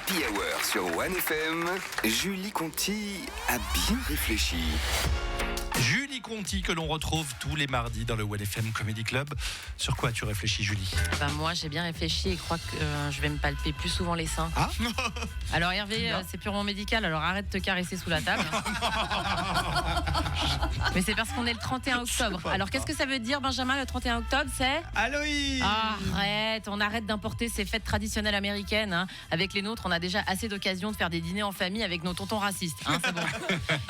Happy Hour sur 1FM, Julie Conti a bien réfléchi. Julie Conti que l'on retrouve tous les mardis dans le 1FM Comedy Club. Sur quoi tu réfléchis, Julie ? Moi j'ai bien réfléchi et crois que je vais me palper plus souvent les seins. Ah Alors Hervé, c'est purement médical, alors arrête de te caresser sous la table. Mais c'est parce qu'on est le 31 octobre. Alors qu'est-ce que ça veut dire, Benjamin, le 31 octobre, c'est Halloween. Arrête, on arrête d'importer ces fêtes traditionnelles américaines. Hein. Avec les nôtres, on a déjà assez d'occasions de faire des dîners en famille avec nos tontons racistes. Hein, c'est bon.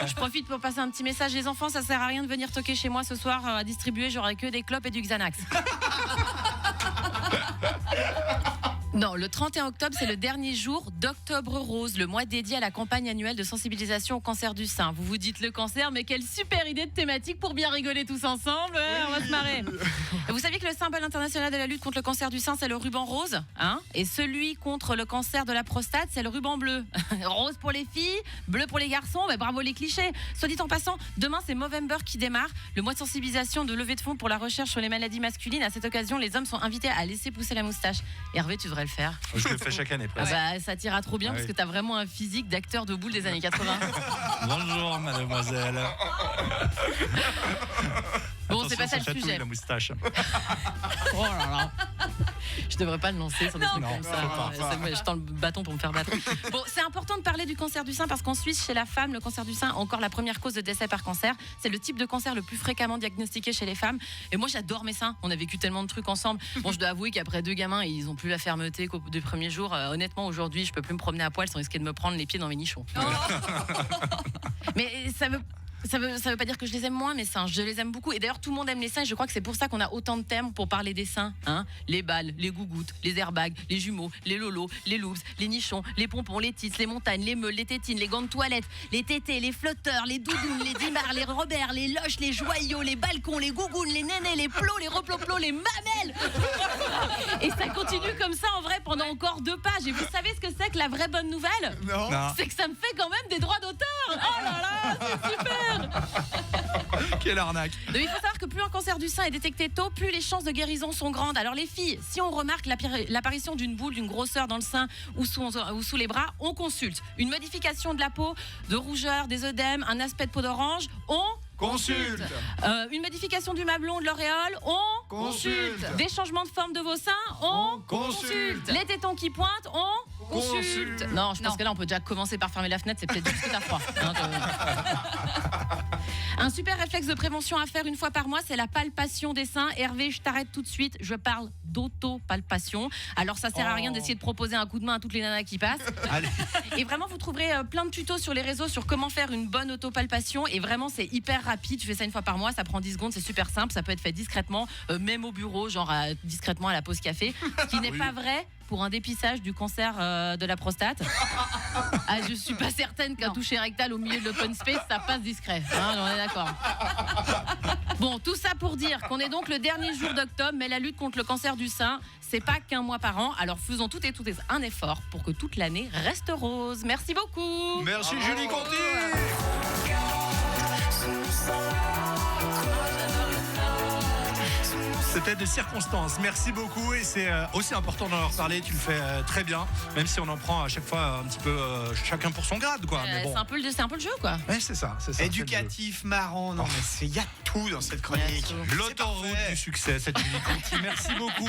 Je profite pour passer un petit message. Les enfants, ça sert à rien de venir toquer chez moi ce soir à distribuer. J'aurai que des clopes et du Xanax. Non, le 31 octobre, c'est le dernier jour d'Octobre Rose, le mois dédié à la campagne annuelle de sensibilisation au cancer du sein. Vous vous dites le cancer, mais quelle super idée de thématique pour bien rigoler tous ensemble. Ouais, on va se marrer. Vous savez que le symbole international de la lutte contre le cancer du sein, c'est le ruban rose, hein ? Et celui contre le cancer de la prostate, c'est le ruban bleu. Rose pour les filles, bleu pour les garçons. Mais bravo les clichés. Soit dit en passant, demain c'est Movember qui démarre, le mois de sensibilisation de levée de fonds pour la recherche sur les maladies masculines. À cette occasion, les hommes sont invités à laisser pousser la moustache. Hervé, tu devrais le faire. Je le fais chaque année presque. Ça t'ira trop bien parce que t'as vraiment un physique d'acteur de boule des années 80. Bonjour mademoiselle. Bon, attention, c'est pas ça le chatouille, sujet. la moustache. Oh là là. Je devrais pas le lancer sur des trucs comme faut ça. pas. Je tends le bâton pour me faire battre. Bon, c'est important de parler du cancer du sein parce qu'en Suisse, chez la femme, le cancer du sein est encore la première cause de décès par cancer. C'est le type de cancer le plus fréquemment diagnostiqué chez les femmes. Et moi, j'adore mes seins. On a vécu tellement de trucs ensemble. Bon, je dois avouer qu'après 2 gamins, ils ont plus la fermeté qu'au des premiers jours. Honnêtement, aujourd'hui, je peux plus me promener à poil sans risquer de me prendre les pieds dans mes nichons. Mais ça veut pas dire que je les aime moins, mes seins. Je les aime beaucoup. Et d'ailleurs, tout le monde aime les seins. Et je crois que c'est pour ça qu'on a autant de thèmes pour parler des seins. Hein, les balles, les gougouttes, les airbags, les jumeaux, les lolos, les loops, les nichons, les pompons, les tits, les montagnes, les meules, les tétines, les gants de toilette, les tétés, les flotteurs, les doudounes, les dimars, les robert, les loches, les joyaux, les balcons, les gougounes, les nénés, les plots, les reploplos, les mamelles. Et ça continue comme ça en vrai pendant encore 2 pages. Et vous savez ce que c'est que la vraie bonne nouvelle ? Non. C'est que ça me fait quand même des droits d'auteur. Oh là là, c'est super. Quelle arnaque. Donc, il faut savoir que plus un cancer du sein est détecté tôt, plus les chances de guérison sont grandes. Alors les filles, si on remarque l'apparition d'une boule, d'une grosseur dans le sein ou sous les bras, on consulte. Une modification de la peau, de rougeur, des œdèmes, un aspect de peau d'orange, on Consulte. une modification du mamelon, de l'auréole, on Consulte. Des changements de forme de vos seins, on Consulte. Les tétons qui pointent, on Consulte. Non, je pense que là on peut déjà commencer par fermer la fenêtre, c'est peut-être juste que t'as froid. Hein, Un super réflexe de prévention à faire une fois par mois, c'est la palpation des seins. Hervé, je t'arrête tout de suite, je parle d'auto-palpation. Alors ça sert à rien d'essayer de proposer un coup de main à toutes les nanas qui passent. Allez. Et vraiment, vous trouverez plein de tutos sur les réseaux sur comment faire une bonne auto-palpation. Et vraiment, c'est hyper rapide. Tu fais ça une fois par mois, ça prend 10 secondes, c'est super simple. Ça peut être fait discrètement, même au bureau, genre discrètement à la pause café. Ce qui n'est pas vrai pour un dépistage du cancer de la prostate. Je suis pas certaine qu'un toucher rectal au milieu de l'open space, ça passe discret. Hein, on est d'accord. Bon, tout ça pour dire qu'on est donc le dernier jour d'octobre, mais la lutte contre le cancer du sein, c'est pas qu'un mois par an. Alors faisons toutes et tous un effort pour que toute l'année reste rose. Merci beaucoup. Merci Julie Conti. C'était des circonstances. Merci beaucoup et c'est aussi important d'en reparler. Tu le fais très bien, même si on en prend à chaque fois un petit peu chacun pour son grade, quoi. Mais bon. C'est un peu le jeu, quoi. Ouais, c'est ça. Éducatif, marrant. Non, mais il y a tout dans cette chronique. L'autoroute du succès, cette Julie Conti. Merci beaucoup.